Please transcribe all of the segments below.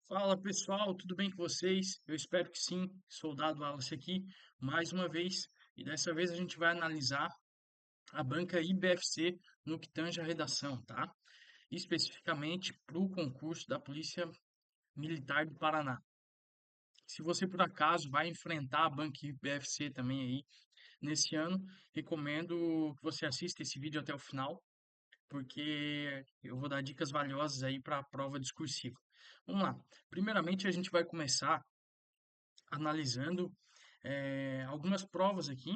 Fala pessoal, tudo bem com vocês? Eu espero que sim. Soldado Wallace aqui, mais uma vez, e dessa vez a gente vai analisar a banca IBFC no que tange a redação, tá? Especificamente para o concurso da Polícia Militar do Paraná. Se você por acaso vai enfrentar a banca IBFC também aí nesse ano, recomendo que você assista esse vídeo até o final, porque eu vou dar dicas valiosas aí para a prova discursiva. Vamos lá. Primeiramente, a gente vai começar analisando algumas provas aqui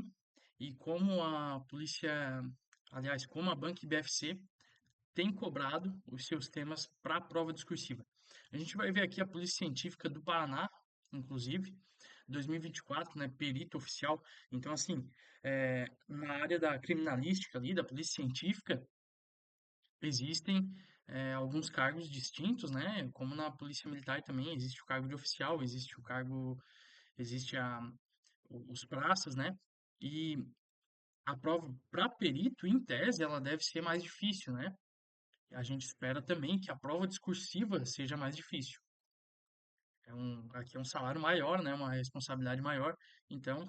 e como a polícia, aliás, como a Banca IBFC tem cobrado os seus temas para a prova discursiva. A gente vai ver aqui a Polícia Científica do Paraná, inclusive, 2024, né, perito oficial. Então, assim, na área da criminalística ali, da Polícia Científica, existem alguns cargos distintos, né? Como na Polícia Militar também existe o cargo de oficial, existe o cargo, existe os praças, né? E a prova para perito, em tese, ela deve ser mais difícil, né? A gente espera também que a prova discursiva seja mais difícil. Aqui é um salário maior, né? Uma responsabilidade maior. Então,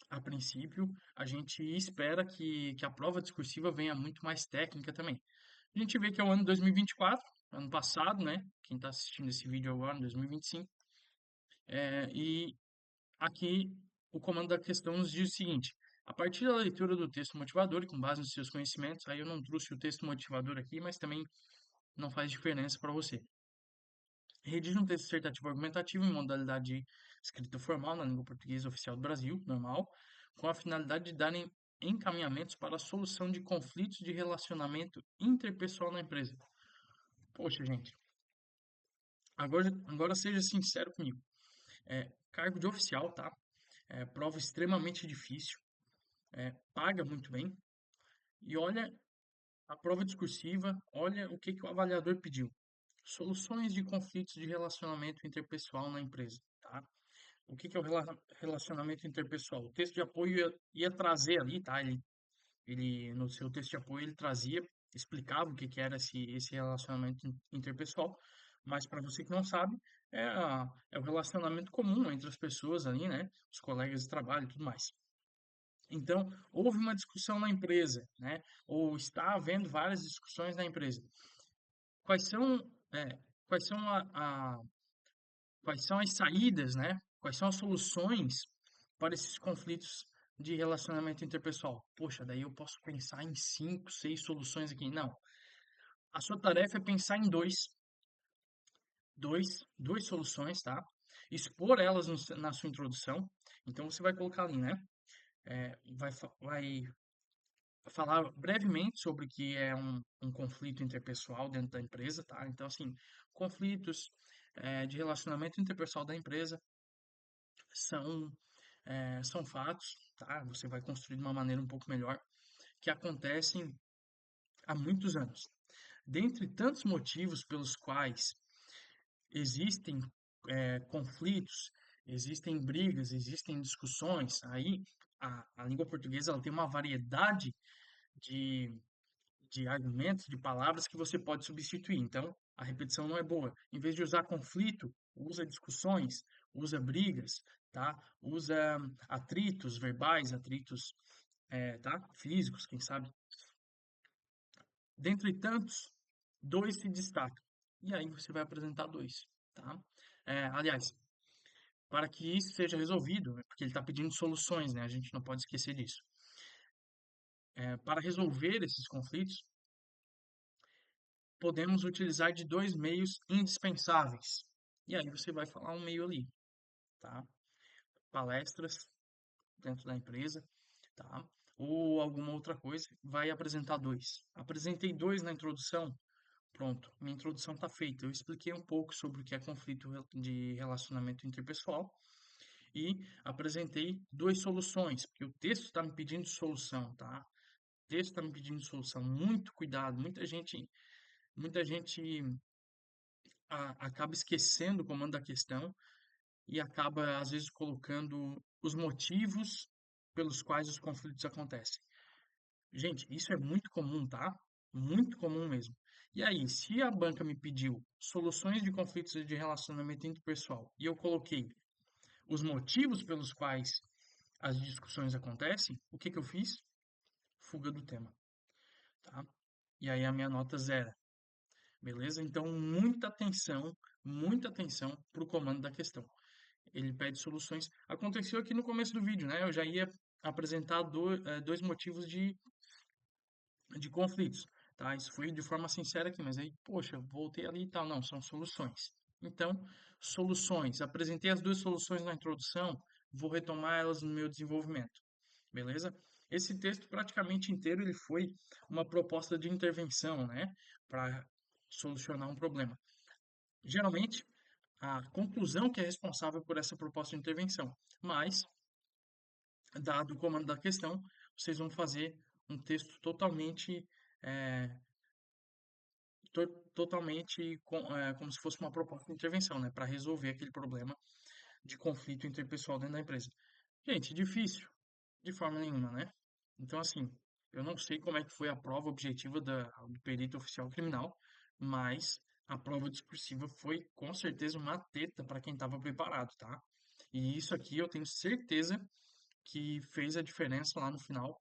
a princípio, a gente espera que a prova discursiva venha muito mais técnica também. A gente vê que é o ano 2024, ano passado, né? Quem está assistindo esse vídeo agora, em 2025. E aqui o comando da questão nos diz o seguinte: a partir da leitura do texto motivador e com base nos seus conhecimentos, aí eu não trouxe o texto motivador aqui, mas também não faz diferença para você. Redige um texto dissertativo argumentativo em modalidade de escrita formal na língua portuguesa oficial do Brasil, normal, com a finalidade de darem encaminhamentos para a solução de conflitos de relacionamento interpessoal na empresa. Poxa, gente, agora seja sincero comigo. Cargo de oficial, tá? Prova extremamente difícil, paga muito bem. E olha a prova discursiva, olha o que, que o avaliador pediu. Soluções de conflitos de relacionamento interpessoal na empresa, tá? O que, que é o relacionamento interpessoal? O texto de apoio ia trazer ali, tá? No seu texto de apoio, ele trazia, explicava o que, que era esse relacionamento interpessoal, mas para você que não sabe, é o relacionamento comum entre as pessoas ali, né? Os colegas de trabalho e tudo mais. Então, houve uma discussão na empresa, né? Ou está havendo várias discussões na empresa. Quais são, é, quais são quais são as saídas, né? Quais são as soluções para esses conflitos de relacionamento interpessoal? Poxa, daí eu posso pensar em cinco, seis soluções aqui. Não. A sua tarefa é pensar em duas soluções, tá? Expor elas na sua introdução. Então você vai colocar ali, né? Vai falar brevemente sobre o que é um conflito interpessoal dentro da empresa, tá? Então, assim, conflitos de relacionamento interpessoal da empresa são, são fatos, tá? Você vai construir de uma maneira um pouco melhor, que acontecem há muitos anos. Dentre tantos motivos pelos quais existem conflitos, existem brigas, existem discussões, aí a língua portuguesa ela tem uma variedade de argumentos, de palavras que você pode substituir. Então, a repetição não é boa. Em vez de usar conflito, usa discussões, usa brigas, tá? Usa atritos verbais, atritos, tá? Físicos, quem sabe. Dentre tantos, dois se destacam. E aí você vai apresentar dois, tá? Aliás, para que isso seja resolvido, né, porque ele está pedindo soluções, né? A gente não pode esquecer disso. Para resolver esses conflitos, podemos utilizar de dois meios indispensáveis. E aí você vai falar um meio ali, tá? Palestras dentro da empresa, tá? Ou alguma outra coisa, vai apresentar dois. Apresentei dois na introdução, pronto, minha introdução está feita. Eu expliquei um pouco sobre o que é conflito de relacionamento interpessoal e apresentei duas soluções, porque o texto está me pedindo solução, tá? O texto está me pedindo solução. Muito cuidado, muita gente acaba esquecendo o comando da questão e acaba, às vezes, colocando os motivos pelos quais os conflitos acontecem. Gente, isso é muito comum, tá? Muito comum mesmo. E aí, se a banca me pediu soluções de conflitos de relacionamento interpessoal e eu coloquei os motivos pelos quais as discussões acontecem, o que que eu fiz? Fuga do tema, tá? E aí a minha nota zero, beleza? Então, muita atenção para o comando da questão. Ele pede soluções. Aconteceu aqui no começo do vídeo, né? Eu já ia apresentar dois motivos de conflitos, tá? Isso foi de forma sincera aqui, mas aí, poxa, voltei ali e tal. Não, são soluções. Então, soluções. Apresentei as duas soluções na introdução, vou retomar elas no meu desenvolvimento, beleza? Esse texto praticamente inteiro ele foi uma proposta de intervenção, né, para solucionar um problema. Geralmente, a conclusão que é responsável por essa proposta de intervenção, mas dado o comando da questão, vocês vão fazer um texto totalmente, é, como se fosse uma proposta de intervenção, né, para resolver aquele problema de conflito interpessoal dentro da empresa. Gente, difícil, de forma nenhuma, né? Então, assim, eu não sei como é que foi a prova objetiva do perito oficial criminal, mas a prova discursiva foi com certeza uma teta para quem estava preparado, tá? E isso aqui eu tenho certeza que fez a diferença lá no final,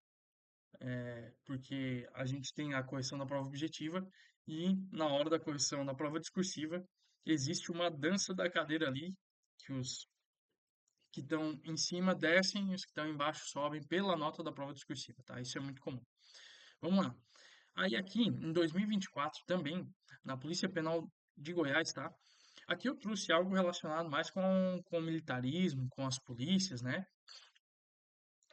porque a gente tem a correção da prova objetiva e na hora da correção da prova discursiva existe uma dança da cadeira ali, que os que estão em cima descem e os que estão embaixo sobem pela nota da prova discursiva, tá? Isso é muito comum. Vamos lá. Aí aqui, em 2024, também, na Polícia Penal de Goiás, tá? Aqui eu trouxe algo relacionado mais com o militarismo, com as polícias, né?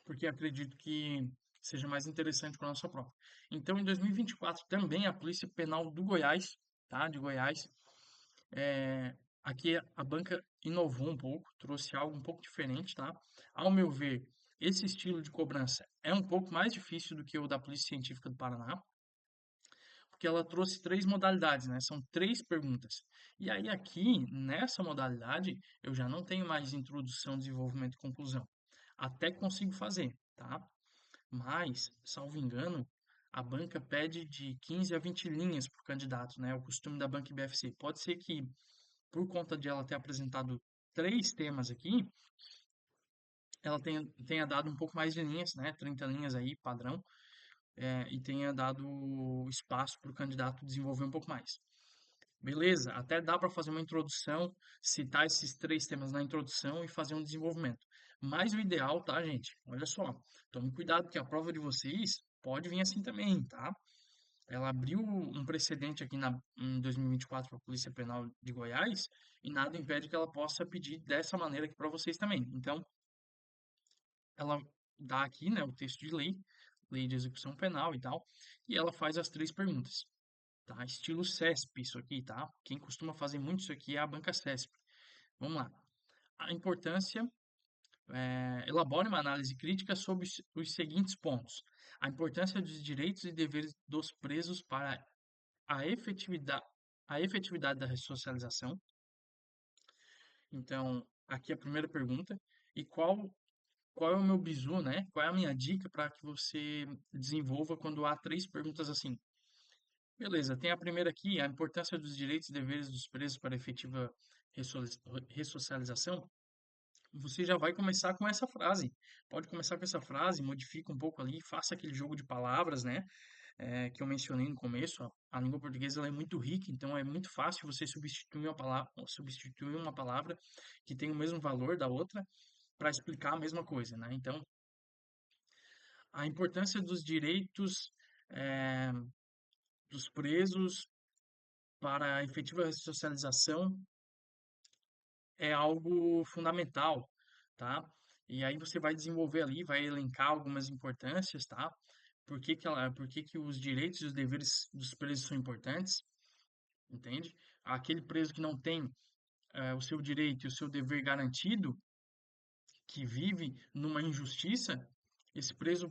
Porque acredito que seja mais interessante para a nossa prova. Então, em 2024, também a Polícia Penal do Goiás, tá? De Goiás, aqui a banca inovou um pouco, trouxe algo um pouco diferente, tá? Ao meu ver, esse estilo de cobrança é um pouco mais difícil do que o da Polícia Científica do Paraná, porque ela trouxe três modalidades, né? São três perguntas. E aí aqui, nessa modalidade, eu já não tenho mais introdução, desenvolvimento e conclusão. Até consigo fazer, tá? Mas, salvo engano, a banca pede de 15 a 20 linhas por candidato, né? O costume da banca IBFC. Pode ser que, por conta de ela ter apresentado três temas aqui, ela tenha dado um pouco mais de linhas, né? 30 linhas aí, padrão, e tenha dado espaço para o candidato desenvolver um pouco mais. Beleza, até dá para fazer uma introdução, citar esses três temas na introdução e fazer um desenvolvimento. Mas o ideal, tá, gente? Olha só, tome cuidado que a prova de vocês pode vir assim também, tá? Ela abriu um precedente aqui em 2024 para a Polícia Penal de Goiás e nada impede que ela possa pedir dessa maneira aqui para vocês também. Então, ela dá aqui, né, o texto de lei, lei de execução penal e tal, e ela faz as três perguntas, tá? Estilo CESP isso aqui, tá? Quem costuma fazer muito isso aqui é a banca CESP. Vamos lá. A importância, elabore uma análise crítica sobre os seguintes pontos. A importância dos direitos e deveres dos presos para a efetividade, a efetividade da ressocialização. Então, aqui a primeira pergunta. E qual é o meu bizu, né? Qual é a minha dica para que você desenvolva quando há três perguntas assim? Beleza, tem a primeira aqui, a importância dos direitos e deveres dos presos para efetiva resso- ressocialização. Você já vai começar com essa frase. Pode começar com essa frase, modifica um pouco ali, faça aquele jogo de palavras, né? Que eu mencionei no começo. A língua portuguesa ela é muito rica, então é muito fácil você substituir uma palavra que tem o mesmo valor da outra para explicar a mesma coisa, né? Então, a importância dos direitos eh, dos presos para a efetiva ressocialização é algo fundamental, tá? E aí você vai desenvolver ali, vai elencar algumas importâncias, tá? Por que que os direitos e os deveres dos presos são importantes, entende? Aquele preso que não tem o seu direito e o seu dever garantido, que vive numa injustiça, esse preso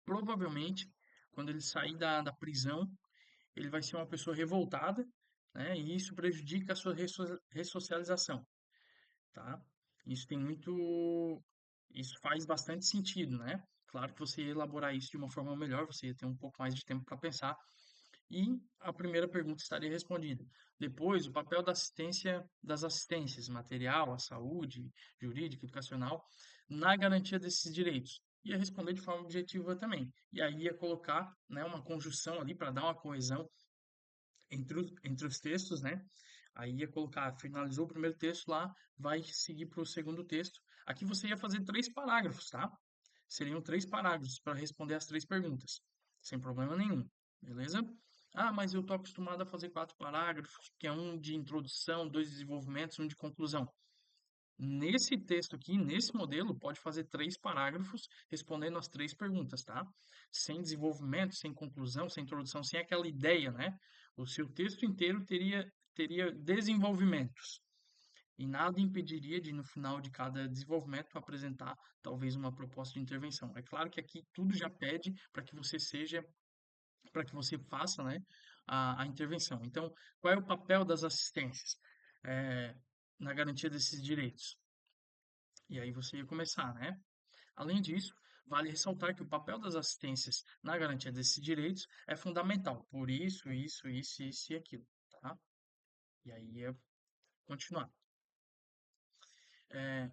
provavelmente, quando ele sair da prisão, ele vai ser uma pessoa revoltada, né? E isso prejudica a sua ressocialização, tá? Isso tem muito, isso faz bastante sentido, né? Claro que você elaborar isso de uma forma melhor, você ia ter um pouco mais de tempo para pensar, e a primeira pergunta estaria respondida. Depois, o papel da assistência, das assistências material, a saúde, jurídica, educacional, na garantia desses direitos. Ia responder de forma objetiva também. E aí ia colocar, né, uma conjunção ali para dar uma coesão entre os textos, né? Aí ia colocar, finalizou o primeiro texto lá, vai seguir para o segundo texto. Aqui você ia fazer 3 parágrafos, tá? Seriam 3 parágrafos para responder as 3 perguntas, sem problema nenhum, beleza? Ah, mas eu tô acostumado a fazer 4 parágrafos, que é um de introdução, 2 desenvolvimentos, um de conclusão. Nesse texto aqui, nesse modelo, pode fazer 3 parágrafos respondendo as 3 perguntas, tá? Sem desenvolvimento, sem conclusão, sem introdução, sem aquela ideia, né? O seu texto inteiro teria desenvolvimentos. E nada impediria de, no final de cada desenvolvimento, apresentar talvez uma proposta de intervenção. É claro que aqui tudo já pede para que você faça, né, a intervenção. Então, qual é o papel das assistências na garantia desses direitos? E aí você ia começar, né? Além disso, vale ressaltar que o papel das assistências na garantia desses direitos é fundamental. Por isso e aquilo, tá? E aí ia continuar. É,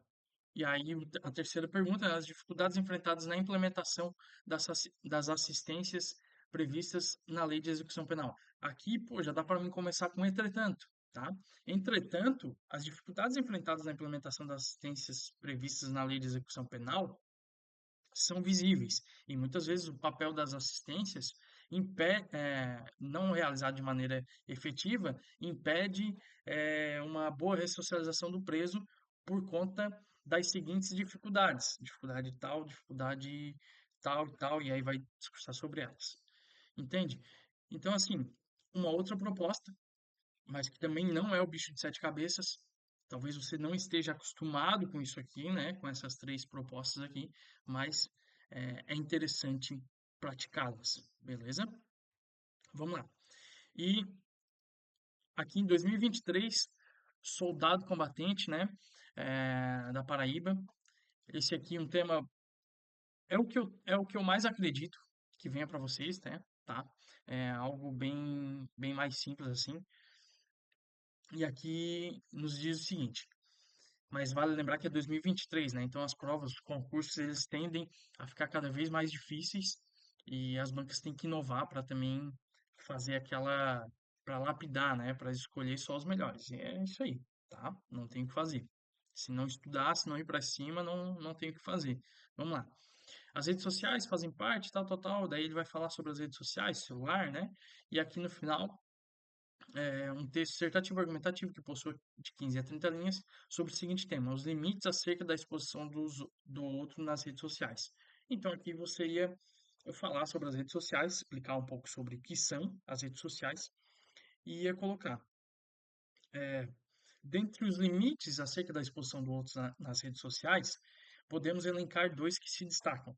e aí a terceira pergunta é as dificuldades enfrentadas na implementação das assistências previstas na Lei de Execução Penal. Aqui, pô, já dá para mim começar com entretanto, tá? Entretanto, as dificuldades enfrentadas na implementação das assistências previstas na Lei de Execução Penal são visíveis. E muitas vezes o papel das assistências não realizado de maneira efetiva impede uma boa ressocialização do preso por conta das seguintes dificuldades. Dificuldade tal e tal, e aí vai discursar sobre elas. Entende? Então, assim, uma outra proposta, mas que também não é o bicho de 7 cabeças. Talvez você não esteja acostumado com isso aqui, né? Com essas 3 propostas aqui, mas é interessante praticá-las, beleza? Vamos lá. E aqui em 2023, soldado combatente, né? Da Paraíba. Esse aqui é um tema é o que eu mais acredito que venha para vocês, né? Tá? É algo bem mais simples assim. E aqui nos diz o seguinte: mas vale lembrar que é 2023, né? Então as provas, os concursos, eles tendem a ficar cada vez mais difíceis e as bancas têm que inovar para também fazer para lapidar, né? Para escolher só os melhores. E é isso aí, tá? Não tem o que fazer. Se não estudar, se não ir para cima, não tem o que fazer. Vamos lá. As redes sociais fazem parte, tal, tal, tal. Daí ele vai falar sobre as redes sociais, celular, né? E aqui no final um texto dissertativo argumentativo que possui de 15 a 30 linhas sobre o seguinte tema: os limites acerca da exposição do outro nas redes sociais. Então aqui você ia falar sobre as redes sociais, explicar um pouco sobre o que são as redes sociais e ia colocar dentre os limites acerca da exposição do outro nas redes sociais, podemos elencar 2 que se destacam.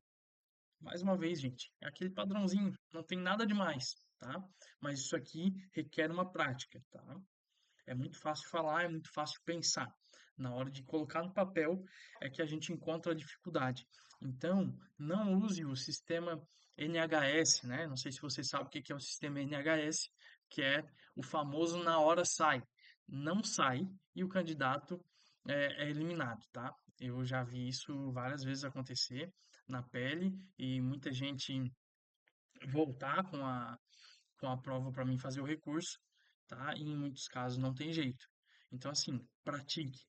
Mais uma vez, gente, é aquele padrãozinho, não tem nada demais, tá? Mas isso aqui requer uma prática, tá? É muito fácil falar, é muito fácil pensar. Na hora de colocar no papel é que a gente encontra a dificuldade. Então, não use o sistema NHS, né? Não sei se você sabe o que é o sistema NHS, que é o famoso na hora sai. Não sai e o candidato é eliminado, tá? Eu já vi isso várias vezes acontecer na pele e muita gente voltar com a prova para mim fazer o recurso, tá? E em muitos casos não tem jeito. Então, assim, pratique.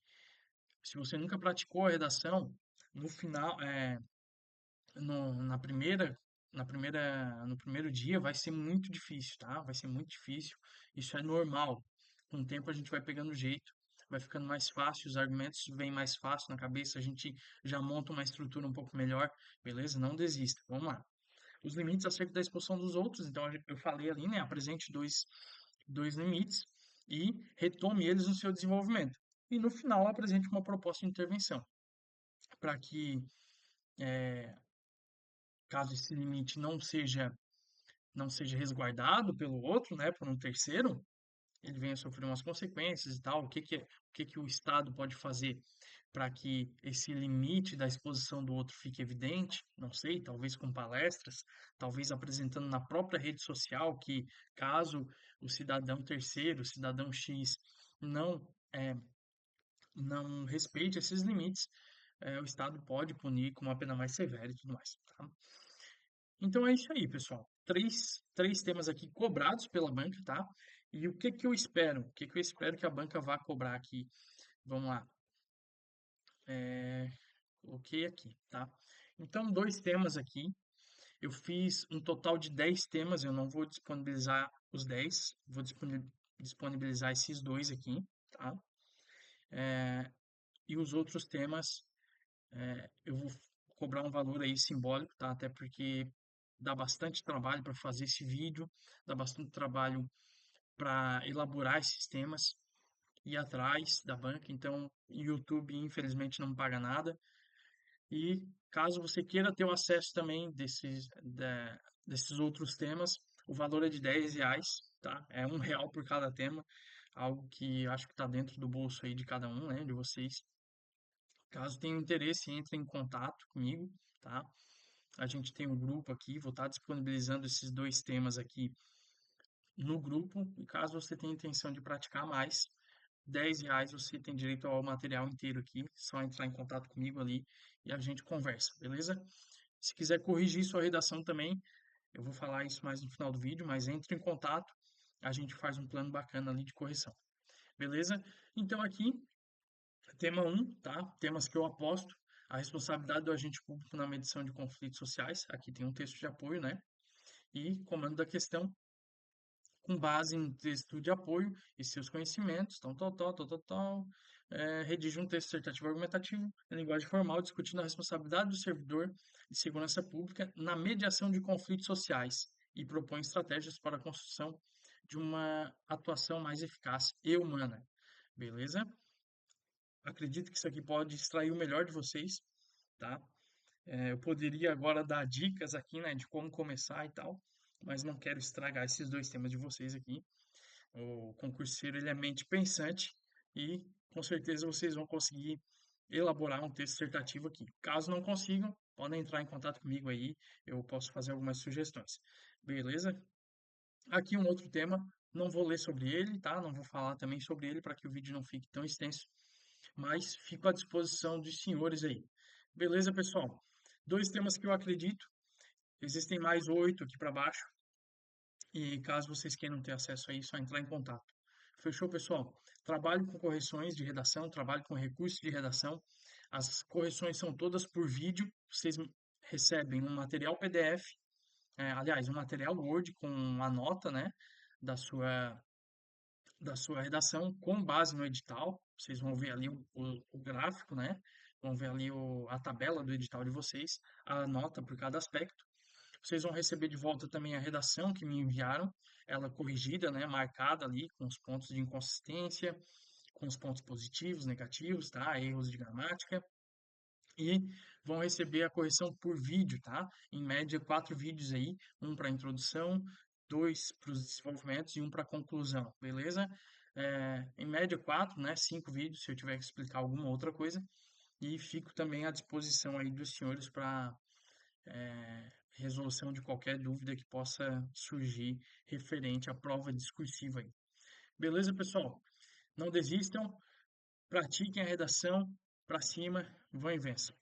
Se você nunca praticou a redação, no final, no, na primeira, no primeiro dia vai ser muito difícil, tá? Vai ser muito difícil. Isso é normal. Com o tempo a gente vai pegando jeito, vai ficando mais fácil, os argumentos vêm mais fácil na cabeça, a gente já monta uma estrutura um pouco melhor, beleza? Não desista. Vamos lá. Os limites acerca da expulsão dos outros. Então, eu falei ali, né? Apresente dois limites e retome eles no seu desenvolvimento. E no final, apresente uma proposta de intervenção para que, caso esse limite não seja resguardado pelo outro, né, por um terceiro, ele venha sofrer umas consequências e tal, o que que o Estado pode fazer para que esse limite da exposição do outro fique evidente, não sei, talvez com palestras, talvez apresentando na própria rede social que caso o cidadão terceiro, o cidadão X, não é, não respeite esses limites, o Estado pode punir com uma pena mais severa e tudo mais, tá? Então é isso aí, pessoal. Três temas aqui cobrados pela banca, tá? E o que que eu espero? O que que eu espero que a banca vá cobrar aqui? Vamos lá. Coloquei aqui, tá? Então, dois temas aqui. Eu fiz um total de 10 temas. Eu não vou disponibilizar os 10. Vou disponibilizar esses dois aqui, tá? E os outros temas, eu vou cobrar um valor aí simbólico, tá? Até porque dá bastante trabalho para fazer esse vídeo, dá bastante trabalho para elaborar esses temas, ir atrás da banca. Então, o YouTube, infelizmente, não paga nada. E caso você queira ter o acesso também desses outros temas, o valor é de R$ 10, tá? É R$ 1 por cada tema, algo que acho que está dentro do bolso aí de cada um, né, de vocês. Caso tenha interesse, entre em contato comigo, tá? A gente tem um grupo aqui, vou estar disponibilizando esses dois temas aqui no grupo. E caso você tenha intenção de praticar mais, R$ 10 você tem direito ao material inteiro aqui. Só entrar em contato comigo ali e a gente conversa, beleza? Se quiser corrigir sua redação também, eu vou falar isso mais no final do vídeo, mas entre em contato, a gente faz um plano bacana ali de correção, beleza? Então aqui, tema um, tá? Temas que eu aposto. A responsabilidade do agente público na medição de conflitos sociais. Aqui tem um texto de apoio, né? E comando da questão com base em texto de apoio e seus conhecimentos, tal. Redige um texto dissertativo argumentativo em linguagem formal, discutindo a responsabilidade do servidor de segurança pública na mediação de conflitos sociais e propõe estratégias para a construção de uma atuação mais eficaz e humana. Beleza? Acredito que isso aqui pode extrair o melhor de vocês, tá? Eu poderia agora dar dicas aqui, né, de como começar e tal, mas não quero estragar esses dois temas de vocês aqui. O concurseiro, ele é mente pensante e com certeza vocês vão conseguir elaborar um texto dissertativo aqui. Caso não consigam, podem entrar em contato comigo aí, eu posso fazer algumas sugestões. Beleza? Aqui um outro tema, não vou ler sobre ele, tá? Não vou falar também sobre ele para que o vídeo não fique tão extenso, mas fico à disposição dos senhores aí. Beleza, pessoal? Dois temas que eu acredito, existem mais 8 aqui para baixo, e caso vocês queiram ter acesso a isso, é só entrar em contato. Fechou, pessoal? Trabalho com correções de redação, trabalho com recursos de redação. As correções são todas por vídeo. Vocês recebem um material PDF, aliás, um material Word com a nota, né, da sua, da sua redação com base no edital. Vocês vão ver ali o gráfico, né? Vão ver ali a tabela do edital de vocês, a nota por cada aspecto. Vocês vão receber de volta também a redação que me enviaram, ela corrigida, né, marcada ali com os pontos de inconsistência, com os pontos positivos, negativos, tá? Erros de gramática. E vão receber a correção por vídeo, tá? Em média, 4 vídeos aí, um para introdução, 2 para os desenvolvimentos e um para conclusão, beleza? Em média, 4, né? 5 vídeos, se eu tiver que explicar alguma outra coisa. E fico também à disposição aí dos senhores para resolução de qualquer dúvida que possa surgir referente à prova discursiva aí. Beleza, pessoal? Não desistam, pratiquem a redação, para cima, vão e vençam.